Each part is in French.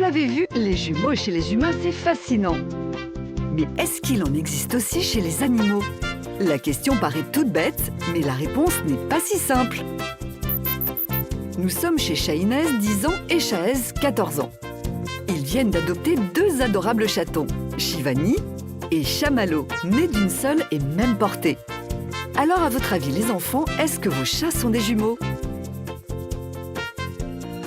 l'avez vu, les jumeaux chez les humains, c'est fascinant. Mais est-ce qu'il en existe aussi chez les animaux? La question paraît toute bête, mais la réponse n'est pas si simple. Nous sommes chez Shahinez, 10 ans, et Shahez, 14 ans. Ils viennent d'adopter 2 adorables chatons, Shivani et Chamallow, nés d'une seule et même portée. Alors, à votre avis, les enfants, est-ce que vos chats sont des jumeaux?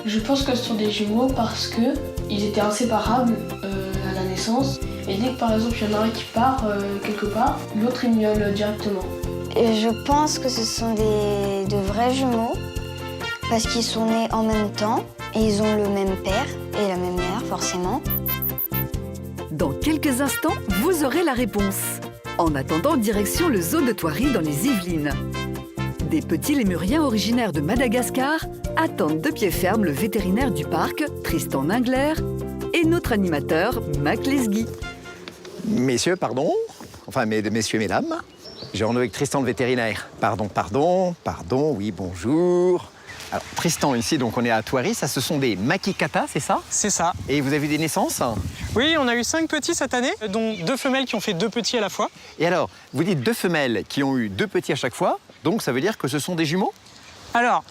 Je pense que ce sont des jumeaux parce qu'ils étaient inséparables à la naissance. Et dès que par exemple il y en a un qui part quelque part, l'autre il miaule directement. Et je pense que ce sont de vrais jumeaux parce qu'ils sont nés en même temps et ils ont le même père et la même mère forcément. Dans quelques instants, vous aurez la réponse. En attendant, direction le zoo de Thoiry dans les Yvelines. Des petits lémuriens originaires de Madagascar attendent de pied ferme le vétérinaire du parc, Tristan Ningler, et notre animateur, Mac Lesguy. Messieurs, pardon. Enfin, messieurs, mesdames. J'ai rendez-vous avec Tristan le vétérinaire. Pardon, oui, bonjour. Alors, Tristan, ici, donc on est à Thoiry, ça, ce sont des makikata, c'est ça? C'est ça. Et vous avez eu des naissances? Oui, on a eu 5 petits cette année, dont 2 femelles qui ont fait 2 petits à la fois. Et alors, vous dites 2 femelles qui ont eu 2 petits à chaque fois, donc ça veut dire que ce sont des jumeaux? Alors,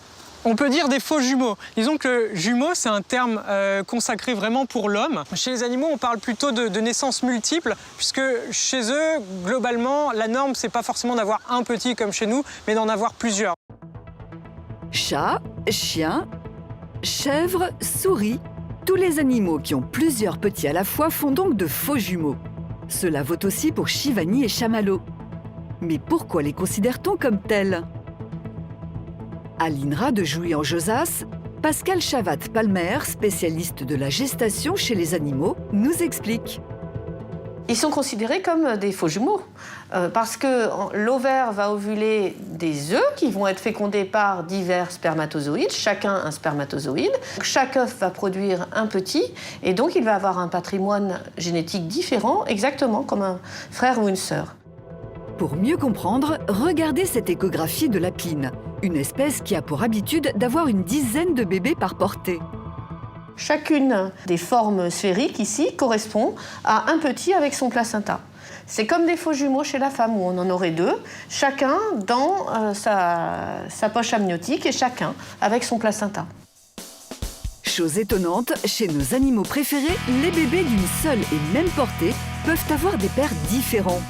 on peut dire des faux jumeaux. Disons que jumeaux, c'est un terme consacré vraiment pour l'homme. Chez les animaux, on parle plutôt de naissances multiples, puisque chez eux, globalement, la norme, c'est pas forcément d'avoir un petit comme chez nous, mais d'en avoir plusieurs. Chat, chien, chèvre, souris, tous les animaux qui ont plusieurs petits à la fois font donc de faux jumeaux. Cela vaut aussi pour Shivani et Chamallow. Mais pourquoi les considère-t-on comme tels? À l'INRA de Jouy-en-Josas, Pascal Chavat-Palmer, spécialiste de la gestation chez les animaux, nous explique. Ils sont considérés comme des faux jumeaux parce que l'ovaire va ovuler des œufs qui vont être fécondés par divers spermatozoïdes, chacun un spermatozoïde. Chaque œuf va produire un petit et donc il va avoir un patrimoine génétique différent, exactement comme un frère ou une sœur. Pour mieux comprendre, regardez cette échographie de lapine, une espèce qui a pour habitude d'avoir une dizaine de bébés par portée. Chacune des formes sphériques ici correspond à un petit avec son placenta. C'est comme des faux jumeaux chez la femme où on en aurait 2, chacun dans sa poche amniotique et chacun avec son placenta. Chose étonnante, chez nos animaux préférés, les bébés d'une seule et même portée peuvent avoir des pères différents.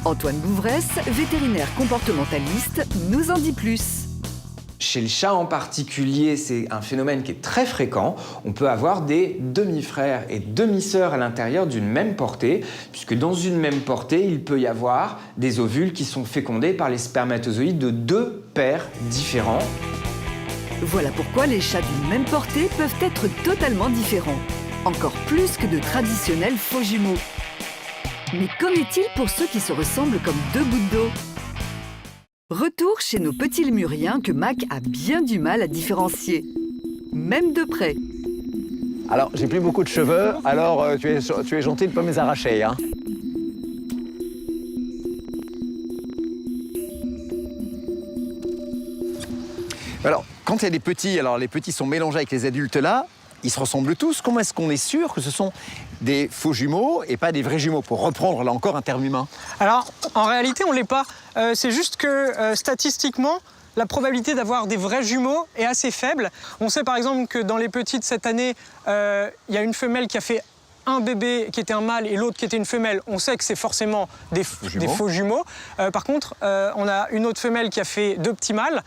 Antoine Bouvresse, vétérinaire comportementaliste, nous en dit plus. Chez le chat en particulier, c'est un phénomène qui est très fréquent. On peut avoir des demi-frères et demi-sœurs à l'intérieur d'une même portée, puisque dans une même portée, il peut y avoir des ovules qui sont fécondés par les spermatozoïdes de 2 pères différents. Voilà pourquoi les chats d'une même portée peuvent être totalement différents, encore plus que de traditionnels faux jumeaux. Mais qu'en est-il pour ceux qui se ressemblent comme 2 gouttes d'eau? Retour chez nos petits lémuriens que Mac a bien du mal à différencier, même de près. Alors, j'ai plus beaucoup de cheveux, alors tu es gentil de ne pas me les arracher, hein. Alors, quand il y a des petits, alors les petits sont mélangés avec les adultes là, ils se ressemblent tous. Comment est-ce qu'on est sûr que ce sont des faux jumeaux et pas des vrais jumeaux, pour reprendre là encore un terme humain? Alors, en réalité, on ne l'est pas. C'est juste que statistiquement, la probabilité d'avoir des vrais jumeaux est assez faible. On sait par exemple que dans les petits de cette année, il y a une femelle qui a fait un bébé qui était un mâle et l'autre qui était une femelle. On sait que c'est forcément des faux jumeaux. Par contre, on a une autre femelle qui a fait 2 petits mâles.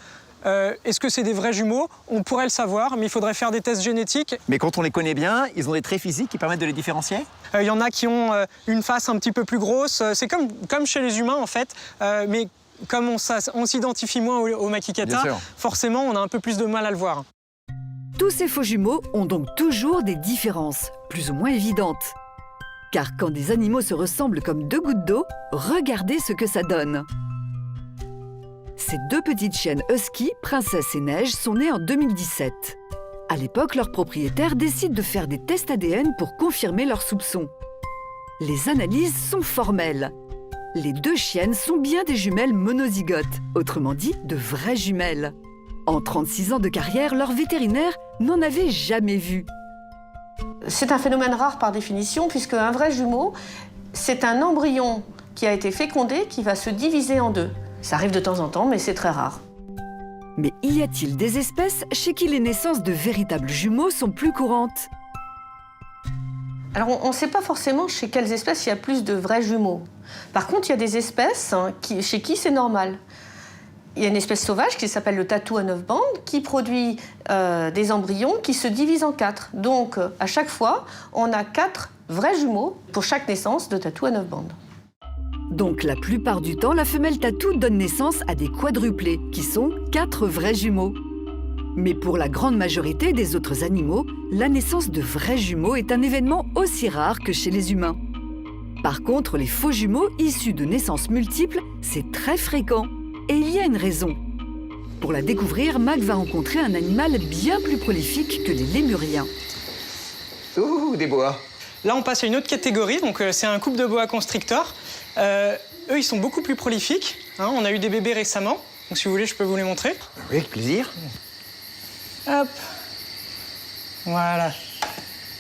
Est-ce que c'est des vrais jumeaux? On pourrait le savoir, mais il faudrait faire des tests génétiques. Mais quand on les connaît bien, ils ont des traits physiques qui permettent de les différencier? Il y en a qui ont une face un petit peu plus grosse. C'est comme chez les humains, en fait. Mais comme on s'identifie moins aux makikata, forcément, on a un peu plus de mal à le voir. Tous ces faux jumeaux ont donc toujours des différences, plus ou moins évidentes. Car quand des animaux se ressemblent comme 2 gouttes d'eau, regardez ce que ça donne. Ces 2 petites chiennes husky, Princesse et Neige, sont nées en 2017. À l'époque, leurs propriétaires décident de faire des tests ADN pour confirmer leurs soupçons. Les analyses sont formelles. Les 2 chiennes sont bien des jumelles monozygotes, autrement dit de vraies jumelles. En 36 ans de carrière, leur vétérinaire n'en avait jamais vu. C'est un phénomène rare par définition, puisque un vrai jumeau, c'est un embryon qui a été fécondé, qui va se diviser en deux. Ça arrive de temps en temps, mais c'est très rare. Mais y a-t-il des espèces chez qui les naissances de véritables jumeaux sont plus courantes? Alors, on ne sait pas forcément chez quelles espèces il y a plus de vrais jumeaux. Par contre, il y a des espèces chez qui c'est normal. Il y a une espèce sauvage qui s'appelle le tatou à 9 bandes, qui produit des embryons qui se divisent en 4. Donc, à chaque fois, on a 4 vrais jumeaux pour chaque naissance de tatou à 9 bandes. Donc la plupart du temps, la femelle tatou donne naissance à des quadruplés, qui sont 4 vrais jumeaux. Mais pour la grande majorité des autres animaux, la naissance de vrais jumeaux est un événement aussi rare que chez les humains. Par contre, les faux jumeaux issus de naissances multiples, c'est très fréquent. Et il y a une raison. Pour la découvrir, Mac va rencontrer un animal bien plus prolifique que les lémuriens. Ouh, des boas. Là, on passe à une autre catégorie, donc c'est un couple de boa constrictors. Eux, ils sont beaucoup plus prolifiques. Hein, on a eu des bébés récemment, donc si vous voulez, je peux vous les montrer. Oui, avec plaisir. Hop. Voilà.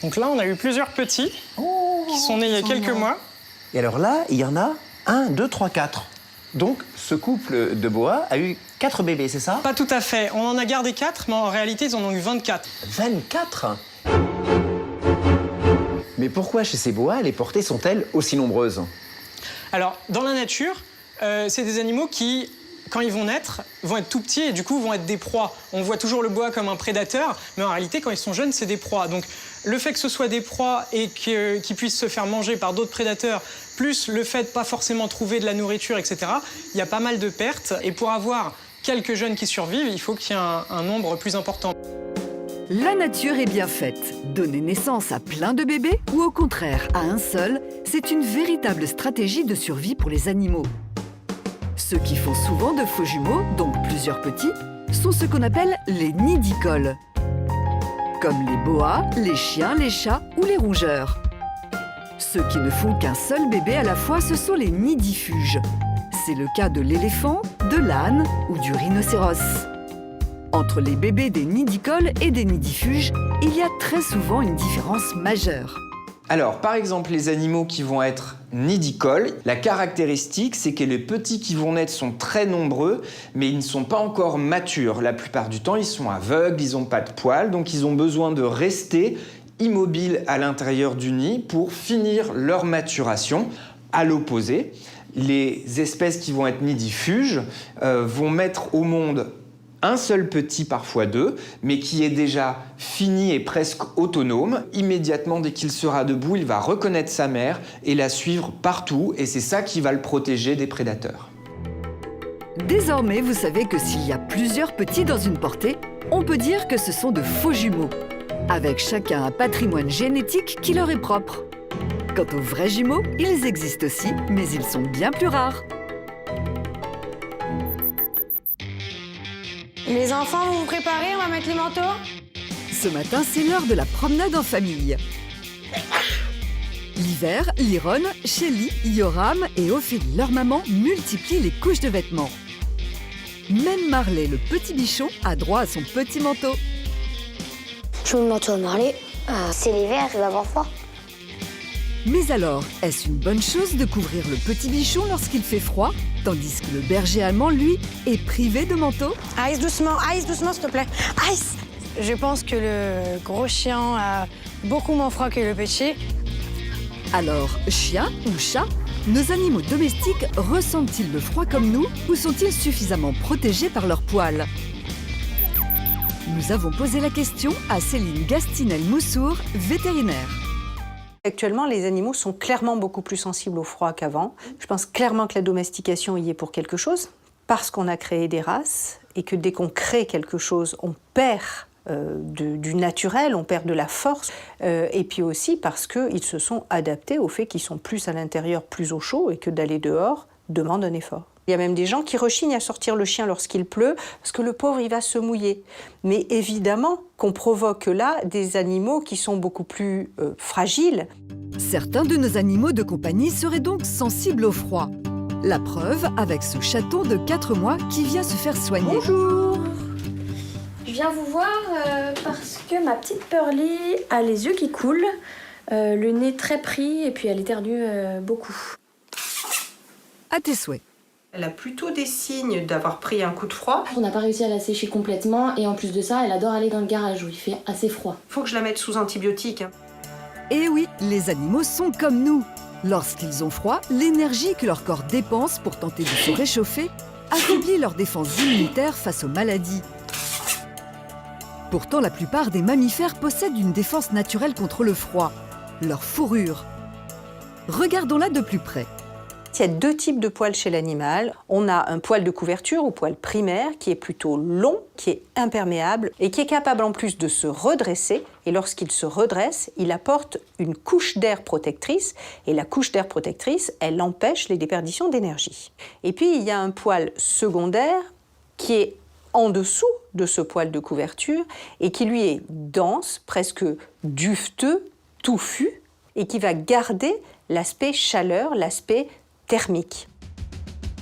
Donc là, on a eu plusieurs petits qui sont nés il y a quelques mois. Et alors là, il y en a 1, 2, 3, 4. Donc, ce couple de boas a eu 4 bébés, c'est ça? Pas tout à fait. On en a gardé 4, mais en réalité, ils en ont eu 24. 24? Mais pourquoi chez ces boas, les portées sont-elles aussi nombreuses? Alors, dans la nature, c'est des animaux qui, quand ils vont naître, vont être tout petits et du coup vont être des proies. On voit toujours le boa comme un prédateur, mais en réalité, quand ils sont jeunes, c'est des proies. Donc, le fait que ce soit des proies et qu'ils puissent se faire manger par d'autres prédateurs, plus le fait de pas forcément trouver de la nourriture, etc., il y a pas mal de pertes. Et pour avoir quelques jeunes qui survivent, il faut qu'il y ait un nombre plus important. La nature est bien faite. Donner naissance à plein de bébés ou au contraire à un seul, c'est une véritable stratégie de survie pour les animaux. Ceux qui font souvent de faux jumeaux, donc plusieurs petits, sont ce qu'on appelle les nidicoles. Comme les boas, les chiens, les chats ou les rongeurs. Ceux qui ne font qu'un seul bébé à la fois, ce sont les nidifuges. C'est le cas de l'éléphant, de l'âne ou du rhinocéros. Entre les bébés des nidicoles et des nidifuges, il y a très souvent une différence majeure. Alors, par exemple, les animaux qui vont être nidicoles, la caractéristique, c'est que les petits qui vont naître sont très nombreux, mais ils ne sont pas encore matures. La plupart du temps, ils sont aveugles, ils n'ont pas de poils, donc ils ont besoin de rester immobiles à l'intérieur du nid pour finir leur maturation. À l'opposé, les espèces qui vont être nidifuges vont mettre au monde un seul petit, parfois 2, mais qui est déjà fini et presque autonome. Immédiatement, dès qu'il sera debout, il va reconnaître sa mère et la suivre partout, et c'est ça qui va le protéger des prédateurs. Désormais, vous savez que s'il y a plusieurs petits dans une portée, on peut dire que ce sont de faux jumeaux, avec chacun un patrimoine génétique qui leur est propre. Quant aux vrais jumeaux, ils existent aussi, mais ils sont bien plus rares. Les enfants, vous vous préparez? On va mettre les manteaux? Ce matin, c'est l'heure de la promenade en famille. L'hiver, Liron, Shelly, Yoram et Ophélie, leur maman, multiplient les couches de vêtements. Même Marley, le petit bichon, a droit à son petit manteau. Je me manteau à Marley. C'est l'hiver, il va avoir froid. Mais alors, est-ce une bonne chose de couvrir le petit bichon lorsqu'il fait froid, tandis que le berger allemand, lui, est privé de manteau? Ice doucement, s'il te plaît. Ice! Je pense que le gros chien a beaucoup moins froid que le petit. Alors, chien ou chat, nos animaux domestiques ressentent-ils le froid comme nous ou sont-ils suffisamment protégés par leurs poils? Nous avons posé la question à Céline Gastinel-Moussour, vétérinaire. Actuellement, les animaux sont clairement beaucoup plus sensibles au froid qu'avant. Je pense clairement que la domestication y est pour quelque chose, parce qu'on a créé des races et que dès qu'on crée quelque chose, on perd du naturel, on perd de la force. Et puis aussi parce qu'ils se sont adaptés au fait qu'ils sont plus à l'intérieur, plus au chaud, et que d'aller dehors demande un effort. Il y a même des gens qui rechignent à sortir le chien lorsqu'il pleut, parce que le pauvre, il va se mouiller. Mais évidemment qu'on provoque là des animaux qui sont beaucoup plus fragiles. Certains de nos animaux de compagnie seraient donc sensibles au froid. La preuve avec ce chaton de 4 mois qui vient se faire soigner. Bonjour! Je viens vous voir parce que ma petite Pearly a les yeux qui coulent, le nez très pris et puis elle éternue beaucoup. À tes souhaits. Elle a plutôt des signes d'avoir pris un coup de froid. On n'a pas réussi à la sécher complètement et en plus de ça, elle adore aller dans le garage où il fait assez froid. Il faut que je la mette sous antibiotiques. Et oui, les animaux sont comme nous. Lorsqu'ils ont froid, l'énergie que leur corps dépense pour tenter de se réchauffer affaiblit leur défense immunitaire face aux maladies. Pourtant, la plupart des mammifères possèdent une défense naturelle contre le froid, leur fourrure. Regardons-la de plus près. Il y a deux types de poils chez l'animal. On a un poil de couverture ou poil primaire qui est plutôt long, qui est imperméable et qui est capable en plus de se redresser. Et lorsqu'il se redresse, il apporte une couche d'air protectrice. Et la couche d'air protectrice, elle empêche les déperditions d'énergie. Et puis, il y a un poil secondaire qui est en dessous de ce poil de couverture et qui lui est dense, presque duveteux, touffu et qui va garder l'aspect chaleur, l'aspect thermique.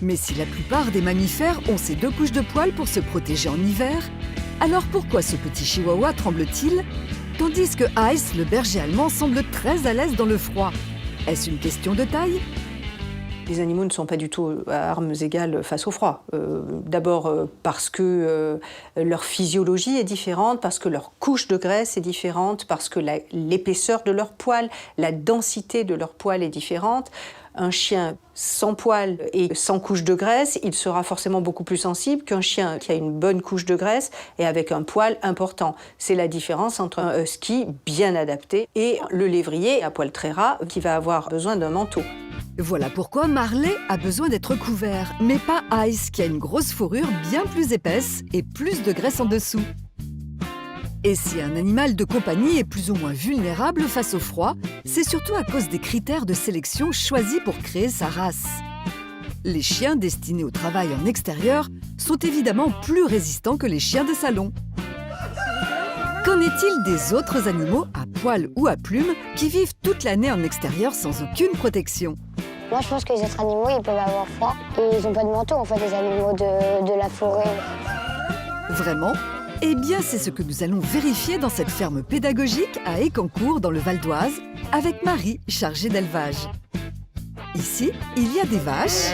Mais si la plupart des mammifères ont ces deux couches de poils pour se protéger en hiver, alors pourquoi ce petit chihuahua tremble-t-il, tandis que Ice, le berger allemand, semble très à l'aise dans le froid? Est-ce une question de taille? Les animaux ne sont pas du tout à armes égales face au froid. D'abord parce que leur physiologie est différente, parce que leur couche de graisse est différente, parce que l'épaisseur de leur poil, la densité de leur poil est différente. Un chien sans poil et sans couche de graisse, il sera forcément beaucoup plus sensible qu'un chien qui a une bonne couche de graisse et avec un poil important. C'est la différence entre un husky bien adapté et le lévrier à poil très ras qui va avoir besoin d'un manteau. Voilà pourquoi Marley a besoin d'être couvert, mais pas Ice qui a une grosse fourrure bien plus épaisse et plus de graisse en dessous. Et si un animal de compagnie est plus ou moins vulnérable face au froid, c'est surtout à cause des critères de sélection choisis pour créer sa race. Les chiens destinés au travail en extérieur sont évidemment plus résistants que les chiens de salon. Qu'en est-il des autres animaux à poil ou à plumes qui vivent toute l'année en extérieur sans aucune protection? Moi, je pense que les autres animaux, ils peuvent avoir froid et ils n'ont pas de manteau, en fait, les animaux de la forêt. Vraiment? Eh bien, c'est ce que nous allons vérifier dans cette ferme pédagogique à Écancour, dans le Val d'Oise, avec Marie, chargée d'élevage. Ici, il y a des vaches,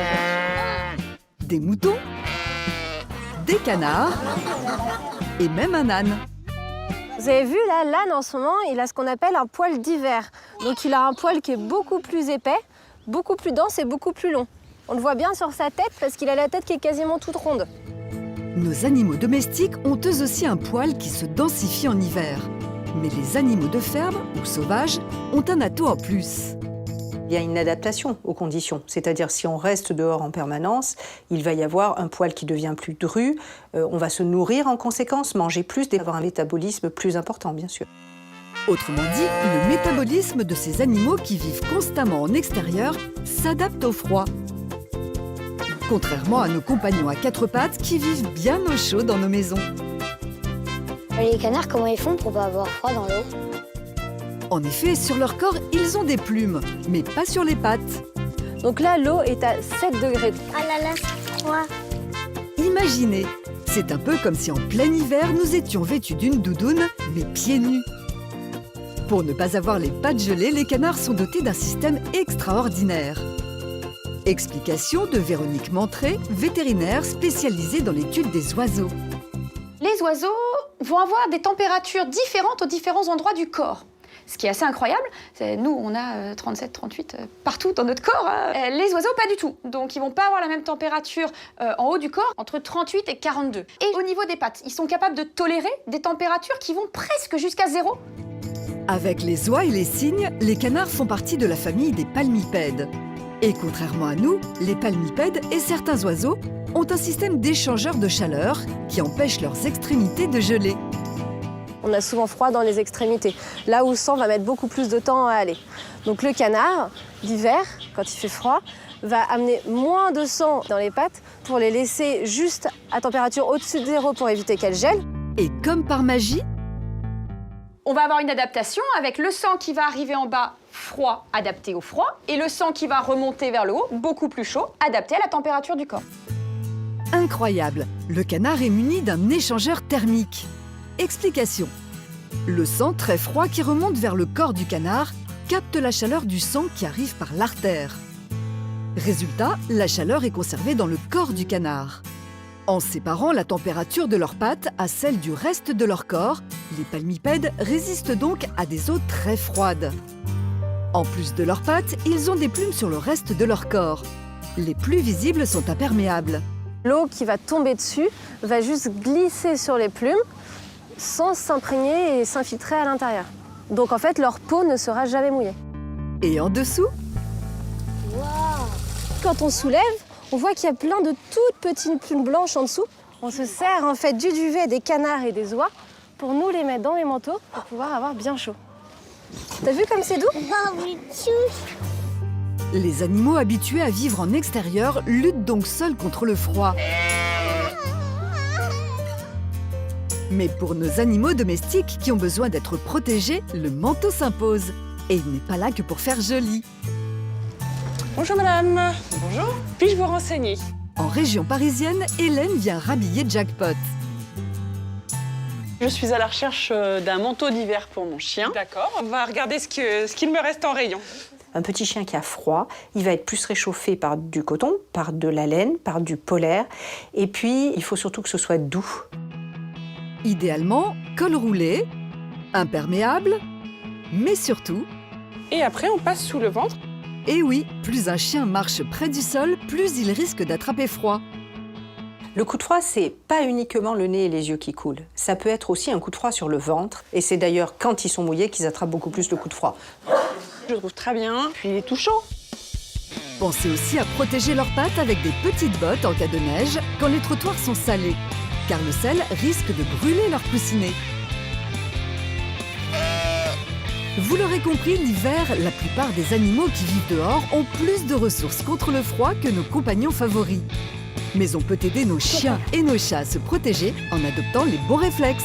des moutons, des canards et même un âne. Vous avez vu là, l'âne en ce moment, il a ce qu'on appelle un poil d'hiver. Donc il a un poil qui est beaucoup plus épais, beaucoup plus dense et beaucoup plus long. On le voit bien sur sa tête parce qu'il a la tête qui est quasiment toute ronde. Nos animaux domestiques ont eux aussi un poil qui se densifie en hiver. Mais les animaux de ferme ou sauvages ont un atout en plus. Il y a une adaptation aux conditions, c'est-à-dire si on reste dehors en permanence, il va y avoir un poil qui devient plus dru, on va se nourrir en conséquence, manger plus, avoir un métabolisme plus important, bien sûr. Autrement dit, le métabolisme de ces animaux qui vivent constamment en extérieur s'adapte au froid. Contrairement à nos compagnons à quatre pattes qui vivent bien au chaud dans nos maisons. Les canards, comment ils font pour pas avoir froid dans l'eau? En effet, sur leur corps, ils ont des plumes, mais pas sur les pattes. Donc là, l'eau est à 7 degrés. Ah là là, c'est froid. Imaginez, c'est un peu comme si en plein hiver, nous étions vêtus d'une doudoune, mais pieds nus. Pour ne pas avoir les pattes gelées, les canards sont dotés d'un système extraordinaire. Explication de Véronique Mantré, vétérinaire spécialisée dans l'étude des oiseaux. Les oiseaux vont avoir des températures différentes aux différents endroits du corps. Ce qui est assez incroyable, nous on a 37, 38 partout dans notre corps. Les oiseaux pas du tout. Donc ils vont pas avoir la même température en haut du corps, entre 38 et 42. Et au niveau des pattes, ils sont capables de tolérer des températures qui vont presque jusqu'à 0. Avec les oies et les cygnes, les canards font partie de la famille des palmipèdes. Et contrairement à nous, les palmipèdes et certains oiseaux ont un système d'échangeur de chaleur qui empêche leurs extrémités de geler. On a souvent froid dans les extrémités, là où le sang va mettre beaucoup plus de temps à aller. Donc le canard, l'hiver, quand il fait froid, va amener moins de sang dans les pattes pour les laisser juste à température au-dessus de 0 pour éviter qu'elles gèlent. Et comme par magie, on va avoir une adaptation avec le sang qui va arriver en bas, froid, adapté au froid, et le sang qui va remonter vers le haut, beaucoup plus chaud, adapté à la température du corps. Incroyable, le canard est muni d'un échangeur thermique. Explication. Le sang très froid qui remonte vers le corps du canard capte la chaleur du sang qui arrive par l'artère. Résultat, la chaleur est conservée dans le corps du canard. En séparant la température de leurs pattes à celle du reste de leur corps, les palmipèdes résistent donc à des eaux très froides. En plus de leurs pattes, ils ont des plumes sur le reste de leur corps. Les plus visibles sont imperméables. L'eau qui va tomber dessus va juste glisser sur les plumes sans s'imprégner et s'infiltrer à l'intérieur. Donc en fait, leur peau ne sera jamais mouillée. Et en dessous, quand on soulève, on voit qu'il y a plein de toutes petites plumes blanches en dessous. On se sert en fait du duvet des canards et des oies pour nous les mettre dans les manteaux pour pouvoir avoir bien chaud. T'as vu comme c'est doux? les animaux habitués à vivre en extérieur luttent donc seuls contre le froid. Mais pour nos animaux domestiques qui ont besoin d'être protégés, le manteau s'impose. Et il n'est pas là que pour faire joli. Bonjour madame. Bonjour. Puis-je vous renseigner? En région parisienne, Hélène vient rhabiller Jackpot. Je suis à la recherche d'un manteau d'hiver pour mon chien. D'accord. On va regarder ce qu'il me reste en rayon. Un petit chien qui a froid, il va être plus réchauffé par du coton, par de la laine, par du polaire. Et puis, il faut surtout que ce soit doux. Idéalement, col roulé, imperméable, mais surtout... Et après, on passe sous le ventre. Et oui, plus un chien marche près du sol, plus il risque d'attraper froid. Le coup de froid, c'est pas uniquement le nez et les yeux qui coulent. Ça peut être aussi un coup de froid sur le ventre. Et c'est d'ailleurs quand ils sont mouillés qu'ils attrapent beaucoup plus le coup de froid. Je le trouve très bien, puis il est tout chaud. Pensez aussi à protéger leurs pattes avec des petites bottes en cas de neige quand les trottoirs sont salés, car le sel risque de brûler leurs coussinets. Vous l'aurez compris, l'hiver, la plupart des animaux qui vivent dehors ont plus de ressources contre le froid que nos compagnons favoris. Mais on peut aider nos chiens et nos chats à se protéger en adoptant les bons réflexes.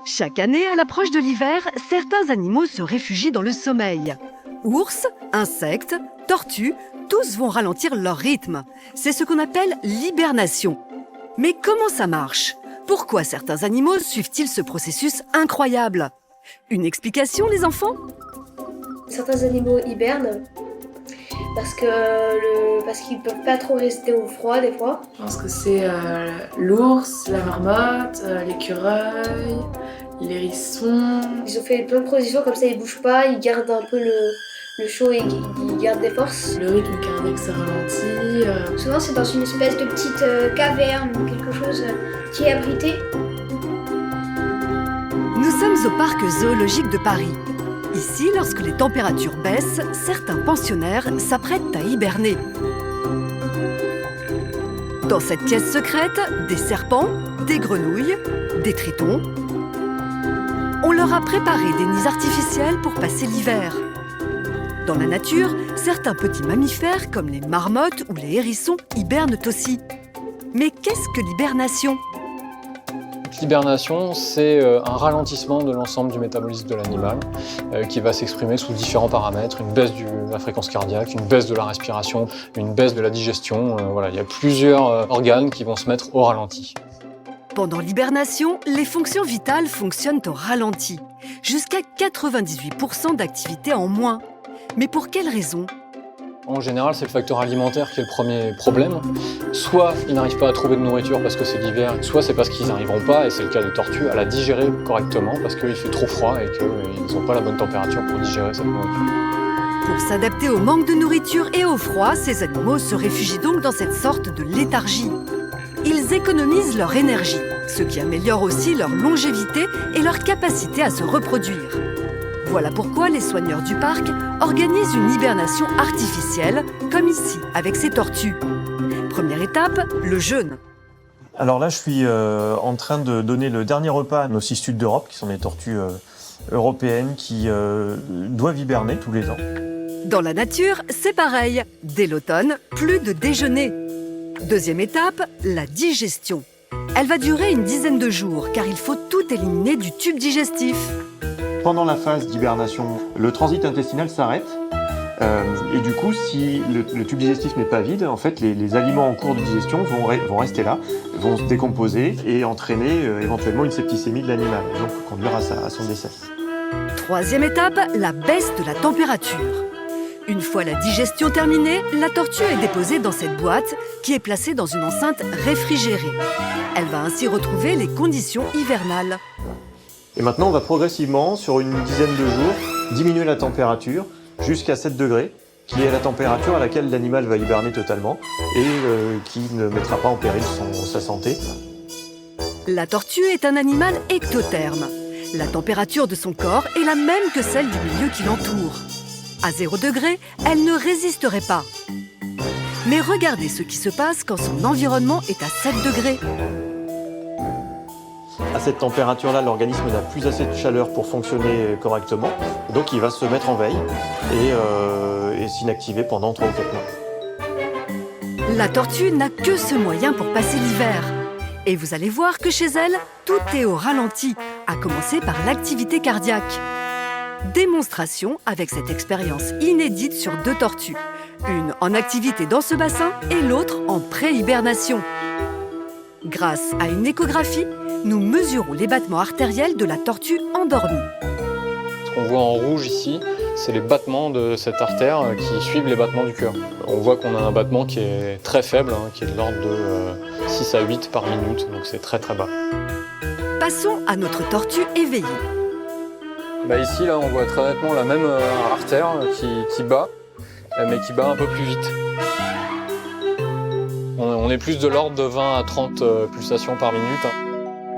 Chaque année, à l'approche de l'hiver, certains animaux se réfugient dans le sommeil. Ours, insectes, tortues, tous vont ralentir leur rythme. C'est ce qu'on appelle l'hibernation. Mais comment ça marche ? Pourquoi certains animaux suivent-ils ce processus incroyable ? Une explication, les enfants ? Certains animaux hibernent parce qu'ils peuvent pas trop rester au froid des fois. Je pense que c'est l'ours, la marmotte, l'écureuil, l'hérisson. Ils ont fait plein de positions comme ça, ils bougent pas, ils gardent un peu le chaud et ils gardent des forces. Le rythme cardiaque ça ralentit. Souvent c'est dans une espèce de petite caverne ou quelque chose qui est abrité. Nous sommes au parc zoologique de Paris. Ici, lorsque les températures baissent, certains pensionnaires s'apprêtent à hiberner. Dans cette pièce secrète, des serpents, des grenouilles, des tritons. On leur a préparé des nids artificiels pour passer l'hiver. Dans la nature, certains petits mammifères, comme les marmottes ou les hérissons, hibernent aussi. Mais qu'est-ce que l'hibernation ? L'hibernation, c'est un ralentissement de l'ensemble du métabolisme de l'animal qui va s'exprimer sous différents paramètres, une baisse de la fréquence cardiaque, une baisse de la respiration, une baisse de la digestion. Voilà, il y a plusieurs organes qui vont se mettre au ralenti. Pendant l'hibernation, les fonctions vitales fonctionnent au ralenti, jusqu'à 98% d'activité en moins. Mais pour quelles raisons ? En général, c'est le facteur alimentaire qui est le premier problème. Soit ils n'arrivent pas à trouver de nourriture parce que c'est l'hiver, soit c'est parce qu'ils n'arriveront pas, et c'est le cas des tortues, à la digérer correctement parce qu'il fait trop froid et qu'ils n'ont pas la bonne température pour digérer cette nourriture. Pour s'adapter au manque de nourriture et au froid, ces animaux se réfugient donc dans cette sorte de léthargie. Ils économisent leur énergie, ce qui améliore aussi leur longévité et leur capacité à se reproduire. Voilà pourquoi les soigneurs du parc organisent une hibernation artificielle, comme ici, avec ces tortues. Première étape, le jeûne. Alors là, je suis en train de donner le dernier repas à nos 6 sud d'Europe, qui sont des tortues européennes qui doivent hiberner tous les ans. Dans la nature, c'est pareil. Dès l'automne, plus de déjeuner. Deuxième étape, la digestion. Elle va durer une dizaine de jours, car il faut tout éliminer du tube digestif. pendant la phase d'hibernation, le transit intestinal s'arrête. Et du coup, si le tube digestif n'est pas vide, en fait, les aliments en cours de digestion vont rester là, vont se décomposer et entraîner éventuellement une septicémie de l'animal, et donc conduire à son décès. Troisième étape, la baisse de la température. Une fois la digestion terminée, la tortue est déposée dans cette boîte qui est placée dans une enceinte réfrigérée. Elle va ainsi retrouver les conditions hivernales. Et maintenant, on va progressivement, sur une dizaine de jours, diminuer la température jusqu'à 7 degrés, qui est la température à laquelle l'animal va hiberner totalement et qui ne mettra pas en péril sa santé. La tortue est un animal ectotherme. La température de son corps est la même que celle du milieu qui l'entoure. À 0 degré, elle ne résisterait pas. Mais regardez ce qui se passe quand son environnement est à 7 degrés. À cette température-là, l'organisme n'a plus assez de chaleur pour fonctionner correctement, donc il va se mettre en veille et s'inactiver pendant 3 ou 4 mois. La tortue n'a que ce moyen pour passer l'hiver. Et vous allez voir que chez elle, tout est au ralenti, à commencer par l'activité cardiaque. Démonstration avec cette expérience inédite sur 2 tortues. Une en activité dans ce bassin et l'autre en pré-hibernation. Grâce à une échographie, nous mesurons les battements artériels de la tortue endormie. Ce qu'on voit en rouge ici, c'est les battements de cette artère qui suivent les battements du cœur. On voit qu'on a un battement qui est très faible, qui est de l'ordre de 6 à 8 par minute, donc c'est très très bas. Passons à notre tortue éveillée. Ici, là, on voit très nettement la même artère qui bat, mais qui bat un peu plus vite. On est plus de l'ordre de 20 à 30 pulsations par minute.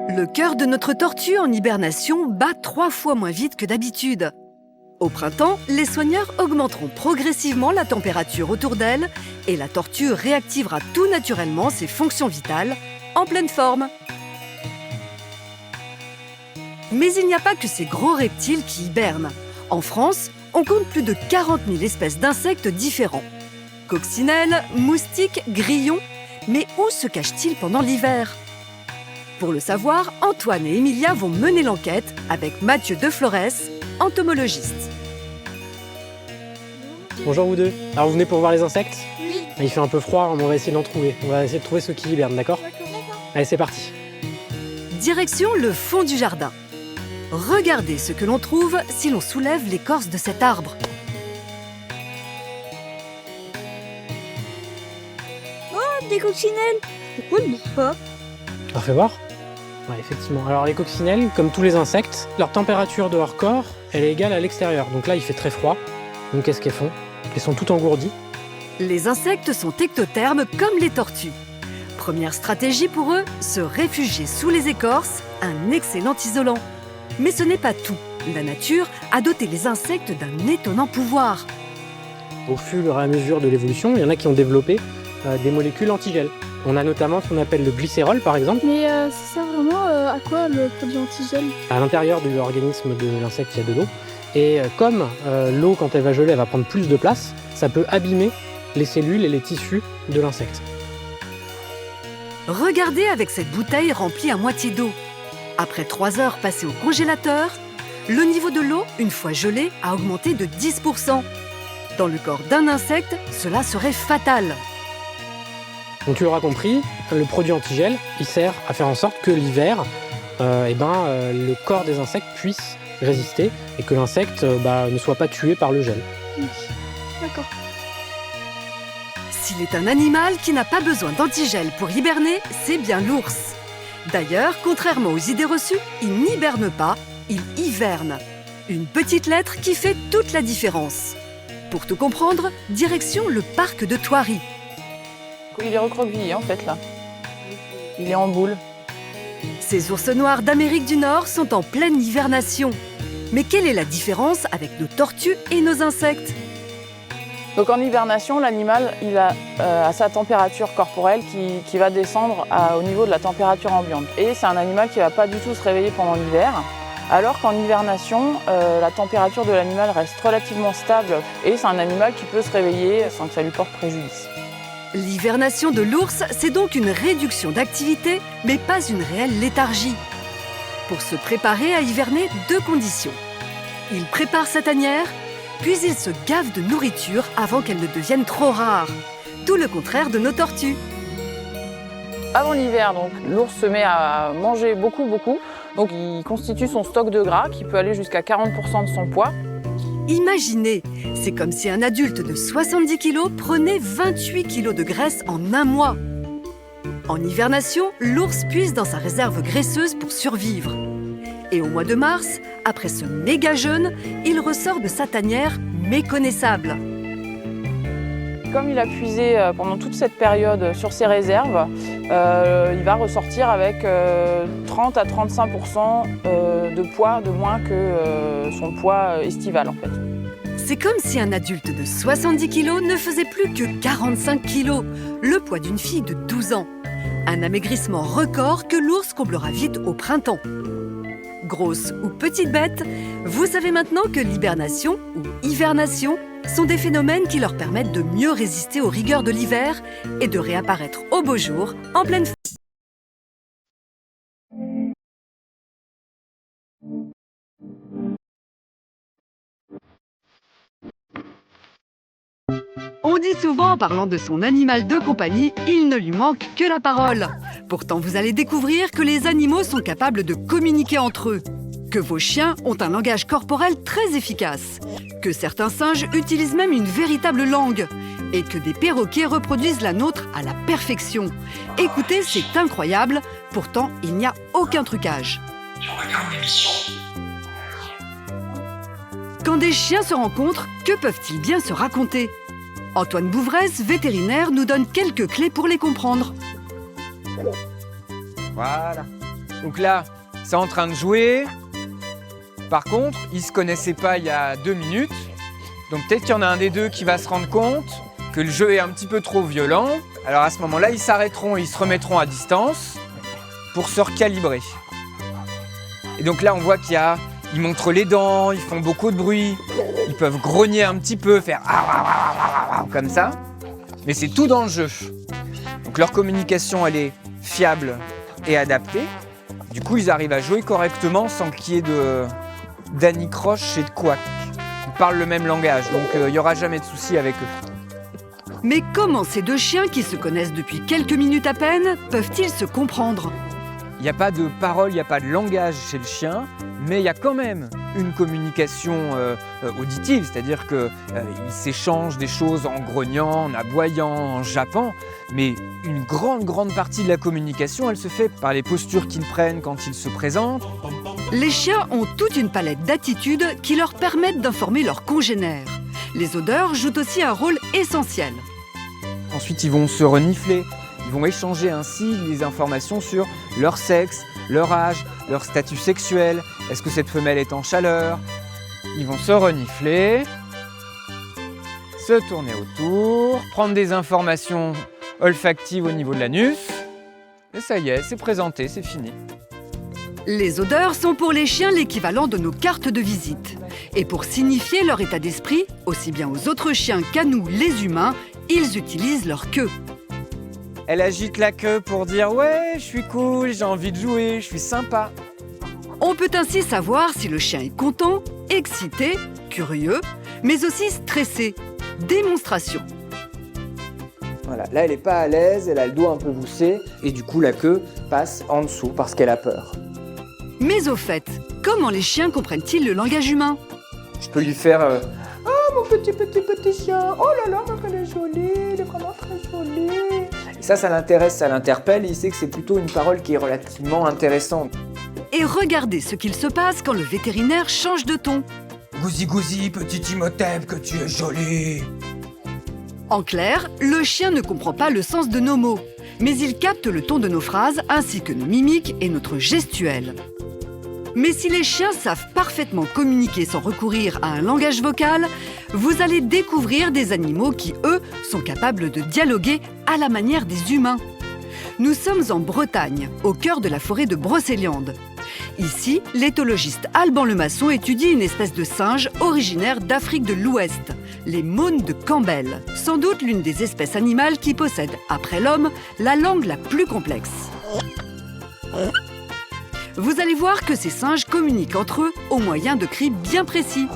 Le cœur de notre tortue en hibernation bat 3 fois moins vite que d'habitude. Au printemps, les soigneurs augmenteront progressivement la température autour d'elle et la tortue réactivera tout naturellement ses fonctions vitales en pleine forme. Mais il n'y a pas que ces gros reptiles qui hibernent. En France, on compte plus de 40 000 espèces d'insectes différents. Coccinelles, moustiques, grillons. Mais où se cachent-ils pendant l'hiver? Pour le savoir, Antoine et Emilia vont mener l'enquête avec Mathieu de Flores, entomologiste. Bonjour vous deux. Alors vous venez pour voir les insectes? Oui. Il fait un peu froid, mais on va essayer d'en trouver. On va essayer de trouver ceux qui hibernent, d'accord? Allez, c'est parti. Direction le fond du jardin. Regardez ce que l'on trouve si l'on soulève l'écorce de cet arbre. Oh, des coccinelles! Pourquoi ils bougent pas? On fait voir? Ouais, effectivement. Alors les coccinelles, comme tous les insectes, leur température de leur corps, elle est égale à l'extérieur. Donc là, il fait très froid. Donc qu'est-ce qu'elles font? Elles sont toutes engourdies. Les insectes sont ectothermes comme les tortues. Première stratégie pour eux, se réfugier sous les écorces, un excellent isolant. Mais ce n'est pas tout. La nature a doté les insectes d'un étonnant pouvoir. Au fur et à mesure de l'évolution, il y en a qui ont développé des molécules antigel. On a notamment ce qu'on appelle le glycérol, par exemple. Mais c'est ça vraiment à quoi le produit antigel? À l'intérieur de l'organisme de l'insecte, il y a de l'eau. Et comme l'eau, quand elle va geler, elle va prendre plus de place, ça peut abîmer les cellules et les tissus de l'insecte. Regardez avec cette bouteille remplie à moitié d'eau. Après 3 heures passées au congélateur, le niveau de l'eau, une fois gelé, a augmenté de 10%. Dans le corps d'un insecte, cela serait fatal. Donc tu l'auras compris, le produit antigel, il sert à faire en sorte que l'hiver, le corps des insectes puisse résister et que l'insecte ne soit pas tué par le gel. D'accord. S'il est un animal qui n'a pas besoin d'antigel pour hiberner, c'est bien l'ours. D'ailleurs, contrairement aux idées reçues, il n'hiberne pas, il hiverne. Une petite lettre qui fait toute la différence. Pour tout comprendre, direction le parc de Thoiry. Il est recroquevillé en fait là. Il est en boule. Ces ours noirs d'Amérique du Nord sont en pleine hivernation. Mais quelle est la différence avec nos tortues et nos insectes? Donc en hibernation, l'animal il a sa température corporelle qui va descendre au niveau de la température ambiante. Et c'est un animal qui ne va pas du tout se réveiller pendant l'hiver. Alors qu'en hibernation, la température de l'animal reste relativement stable et c'est un animal qui peut se réveiller sans que ça lui porte préjudice. L'hivernation de l'ours, c'est donc une réduction d'activité, mais pas une réelle léthargie. Pour se préparer à hiverner, 2 conditions. Il prépare sa tanière, puis il se gave de nourriture avant qu'elle ne devienne trop rare. Tout le contraire de nos tortues. Avant l'hiver, donc, l'ours se met à manger beaucoup. Donc il constitue son stock de gras qui peut aller jusqu'à 40% de son poids. Imaginez, c'est comme si un adulte de 70 kg prenait 28 kg de graisse en un mois. En hivernation, l'ours puise dans sa réserve graisseuse pour survivre. Et au mois de mars, après ce méga jeûne, il ressort de sa tanière méconnaissable. Comme il a puisé pendant toute cette période sur ses réserves, il va ressortir avec 30 à 35% de poids de moins que son poids estival en fait. C'est comme si un adulte de 70 kg ne faisait plus que 45 kg, le poids d'une fille de 12 ans. Un amaigrissement record que l'ours comblera vite au printemps. Grosse ou petite bête, vous savez maintenant que l'hibernation ou hivernation sont des phénomènes qui leur permettent de mieux résister aux rigueurs de l'hiver et de réapparaître au beau jour en pleine forme. On dit souvent en parlant de son animal de compagnie, il ne lui manque que la parole. Pourtant, vous allez découvrir que les animaux sont capables de communiquer entre eux, que vos chiens ont un langage corporel très efficace, que certains singes utilisent même une véritable langue, et que des perroquets reproduisent la nôtre à la perfection. Écoutez, c'est incroyable, pourtant il n'y a aucun trucage. Quand des chiens se rencontrent, que peuvent-ils bien se raconter ? Antoine Bouvresse, vétérinaire, nous donne quelques clés pour les comprendre. Voilà. Donc là, c'est en train de jouer. Par contre, ils ne se connaissaient pas il y a 2 minutes. Donc peut-être qu'il y en a un des deux qui va se rendre compte que le jeu est un petit peu trop violent. Alors à ce moment-là, ils s'arrêteront, ils se remettront à distance pour se recalibrer. Et donc là, on voit ils montrent les dents, ils font beaucoup de bruit. Ils peuvent grogner un petit peu, faire comme ça. Mais c'est tout dans le jeu. Donc leur communication, elle est fiable et adaptée. Du coup, ils arrivent à jouer correctement sans qu'il y ait d'anicroche et de couac. Ils parlent le même langage, donc il n'y aura jamais de souci avec eux. Mais comment ces deux chiens qui se connaissent depuis quelques minutes à peine peuvent-ils se comprendre ? Il n'y a pas de parole, il n'y a pas de langage chez le chien, mais il y a quand même une communication auditive, c'est-à-dire qu'ils s'échangent des choses en grognant, en aboyant, en jappant, mais une grande partie de la communication, elle se fait par les postures qu'ils prennent quand ils se présentent. Les chiens ont toute une palette d'attitudes qui leur permettent d'informer leurs congénères. Les odeurs jouent aussi un rôle essentiel. Ensuite, ils vont se renifler. Ils vont échanger ainsi les informations sur leur sexe, leur âge, leur statut sexuel. Est-ce que cette femelle est en chaleur? Ils vont se renifler, se tourner autour, prendre des informations olfactives au niveau de l'anus. Et ça y est, c'est présenté, c'est fini. Les odeurs sont pour les chiens l'équivalent de nos cartes de visite. Et pour signifier leur état d'esprit, aussi bien aux autres chiens qu'à nous, les humains, ils utilisent leur queue. Elle agite la queue pour dire « Ouais, je suis cool, j'ai envie de jouer, je suis sympa ». On peut ainsi savoir si le chien est content, excité, curieux, mais aussi stressé. Démonstration. Voilà, là elle n'est pas à l'aise, elle a le dos un peu voussé et du coup la queue passe en dessous parce qu'elle a peur. Mais au fait, comment les chiens comprennent-ils le langage humain? Je peux lui faire oh mon petit chien, oh là là, elle est jolie, elle est vraiment très jolie. Et ça l'intéresse, ça l'interpelle et il sait que c'est plutôt une parole qui est relativement intéressante. Et regardez ce qu'il se passe quand le vétérinaire change de ton. Gousi gousi, petit Imhotep, que tu es joli. En clair, le chien ne comprend pas le sens de nos mots, mais il capte le ton de nos phrases ainsi que nos mimiques et notre gestuelle. Mais si les chiens savent parfaitement communiquer sans recourir à un langage vocal, vous allez découvrir des animaux qui, eux, sont capables de dialoguer à la manière des humains. Nous sommes en Bretagne, au cœur de la forêt de Brocéliande. Ici, l'éthologiste Alban Lemasson étudie une espèce de singe originaire d'Afrique de l'Ouest, les mônes de Campbell, sans doute l'une des espèces animales qui possède, après l'homme, la langue la plus complexe. Vous allez voir que ces singes communiquent entre eux au moyen de cris bien précis.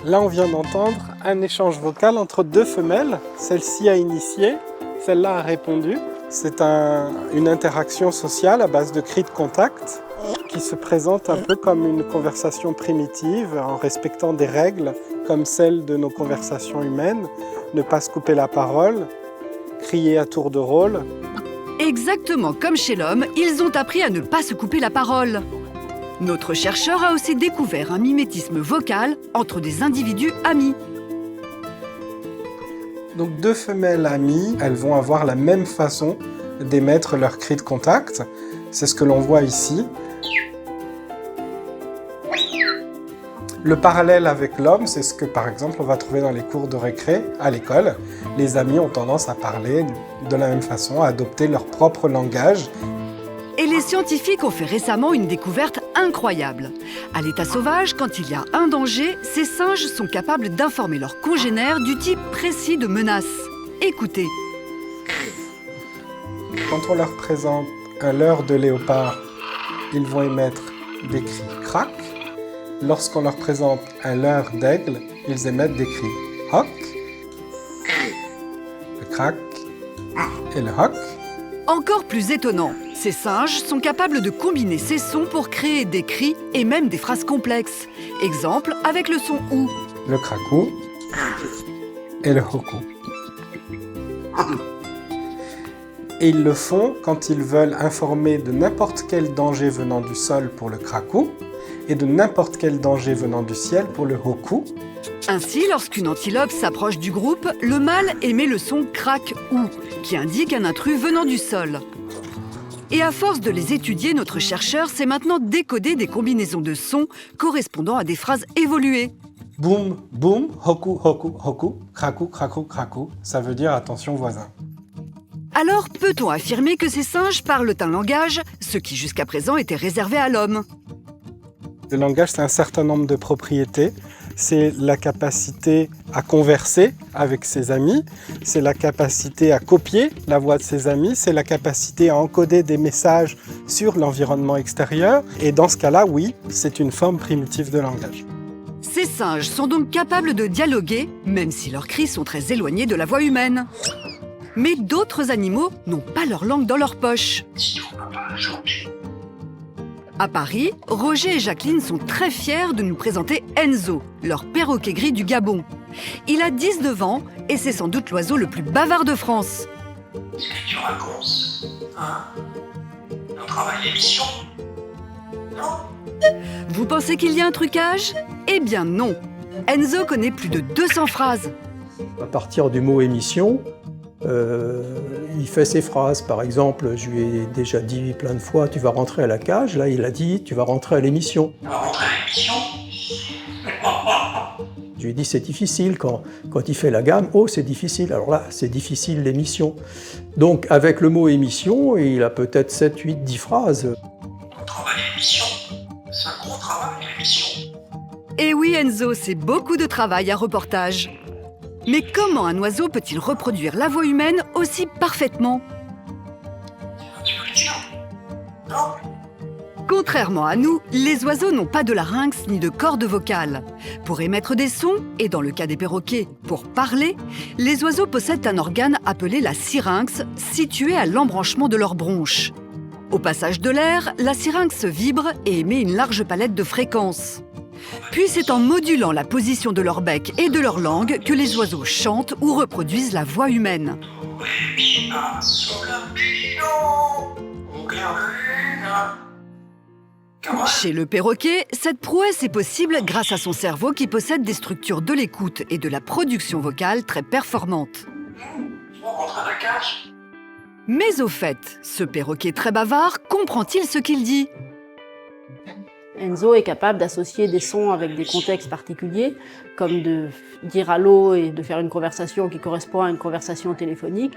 Là, on vient d'entendre un échange vocal entre deux femelles. Celle-ci a initié, celle-là a répondu. C'est une interaction sociale à base de cris de contact qui se présente un peu comme une conversation primitive en respectant des règles comme celles de nos conversations humaines. Ne pas se couper la parole, crier à tour de rôle. Exactement comme chez l'homme, ils ont appris à ne pas se couper la parole. Notre chercheur a aussi découvert un mimétisme vocal entre des individus amis. Donc deux femelles amies, elles vont avoir la même façon d'émettre leurs cris de contact. C'est ce que l'on voit ici. Le parallèle avec l'homme, c'est ce que par exemple on va trouver dans les cours de récré à l'école. Les amis ont tendance à parler de la même façon, à adopter leur propre langage. Et les scientifiques ont fait récemment une découverte incroyable. À l'état sauvage, quand il y a un danger, ces singes sont capables d'informer leurs congénères du type précis de menace. Écoutez. Quand on leur présente un leurre de léopard, ils vont émettre des cris crac. Lorsqu'on leur présente un leurre d'aigle, ils émettent des cris hoc, le crac et le hoc. Encore plus étonnant, ces singes sont capables de combiner ces sons pour créer des cris et même des phrases complexes. Exemple avec le son OU. Le cracou et le hoku. Et ils le font quand ils veulent informer de n'importe quel danger venant du sol pour le cracou et de n'importe quel danger venant du ciel pour le hoku. Ainsi, lorsqu'une antilope s'approche du groupe, le mâle émet le son crac-ou, qui indique un intrus venant du sol. Et à force de les étudier, notre chercheur sait maintenant décoder des combinaisons de sons correspondant à des phrases évoluées. Boum, boum, hoku, hoku, hoku, cracou, cracou, cracou, ça veut dire attention voisin. Alors, peut-on affirmer que ces singes parlent un langage, ce qui jusqu'à présent était réservé à l'homme ? Le langage, c'est un certain nombre de propriétés. C'est la capacité à converser avec ses amis, c'est la capacité à copier la voix de ses amis, c'est la capacité à encoder des messages sur l'environnement extérieur. Et dans ce cas-là, oui, c'est une forme primitive de langage. Ces singes sont donc capables de dialoguer, même si leurs cris sont très éloignés de la voix humaine. Mais d'autres animaux n'ont pas leur langue dans leur poche. À Paris, Roger et Jacqueline sont très fiers de nous présenter Enzo, leur perroquet gris du Gabon. Il a 19 ans et c'est sans doute l'oiseau le plus bavard de France. Qu'est-ce que tu racontes, hein? On travaille l'émission? Non? Vous pensez qu'il y a un trucage? Eh bien non. Enzo connaît plus de 200 phrases. À partir du mot émission, il fait ses phrases. Par exemple, je lui ai déjà dit plein de fois, tu vas rentrer à la cage. Là, il a dit, tu vas rentrer à l'émission. Tu vas rentrer à l'émission? Je lui ai dit, c'est difficile. Quand il fait la gamme, oh, c'est difficile. Alors là, c'est difficile l'émission. Donc, avec le mot émission, il a peut-être 7, 8, 10 phrases. On travaille l'émission. C'est un gros travail, l'émission. Eh oui, Enzo, c'est beaucoup de travail à reportage. Mais comment un oiseau peut-il reproduire la voix humaine aussi parfaitement? Tu veux le dire? Non? Contrairement à nous, les oiseaux n'ont pas de larynx ni de cordes vocales. Pour émettre des sons, et dans le cas des perroquets, pour parler, les oiseaux possèdent un organe appelé la syrinx, situé à l'embranchement de leurs bronches. Au passage de l'air, la syrinx vibre et émet une large palette de fréquences. Puis c'est en modulant la position de leur bec et de leur langue que les oiseaux chantent ou reproduisent la voix humaine. Chez le perroquet, cette prouesse est possible grâce à son cerveau qui possède des structures de l'écoute et de la production vocale très performantes. Mais au fait, ce perroquet très bavard comprend-il ce qu'il dit ? Enzo est capable d'associer des sons avec des contextes particuliers, comme de dire allô et de faire une conversation qui correspond à une conversation téléphonique.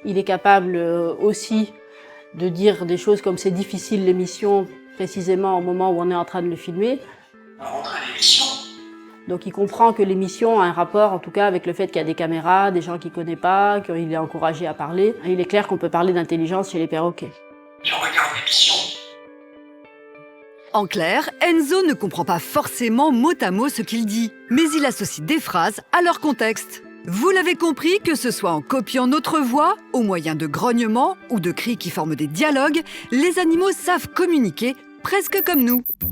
Il est capable aussi de dire des choses comme c'est difficile l'émission, précisément au moment où on est en train de le filmer. Donc il comprend que l'émission a un rapport, en tout cas, avec le fait qu'il y a des caméras, des gens qu'il ne connaît pas, qu'il est encouragé à parler. Et il est clair qu'on peut parler d'intelligence chez les perroquets. Je regarde l'émission. En clair, Enzo ne comprend pas forcément mot à mot ce qu'il dit, mais il associe des phrases à leur contexte. Vous l'avez compris, que ce soit en copiant notre voix, au moyen de grognements ou de cris qui forment des dialogues, les animaux savent communiquer presque comme nous.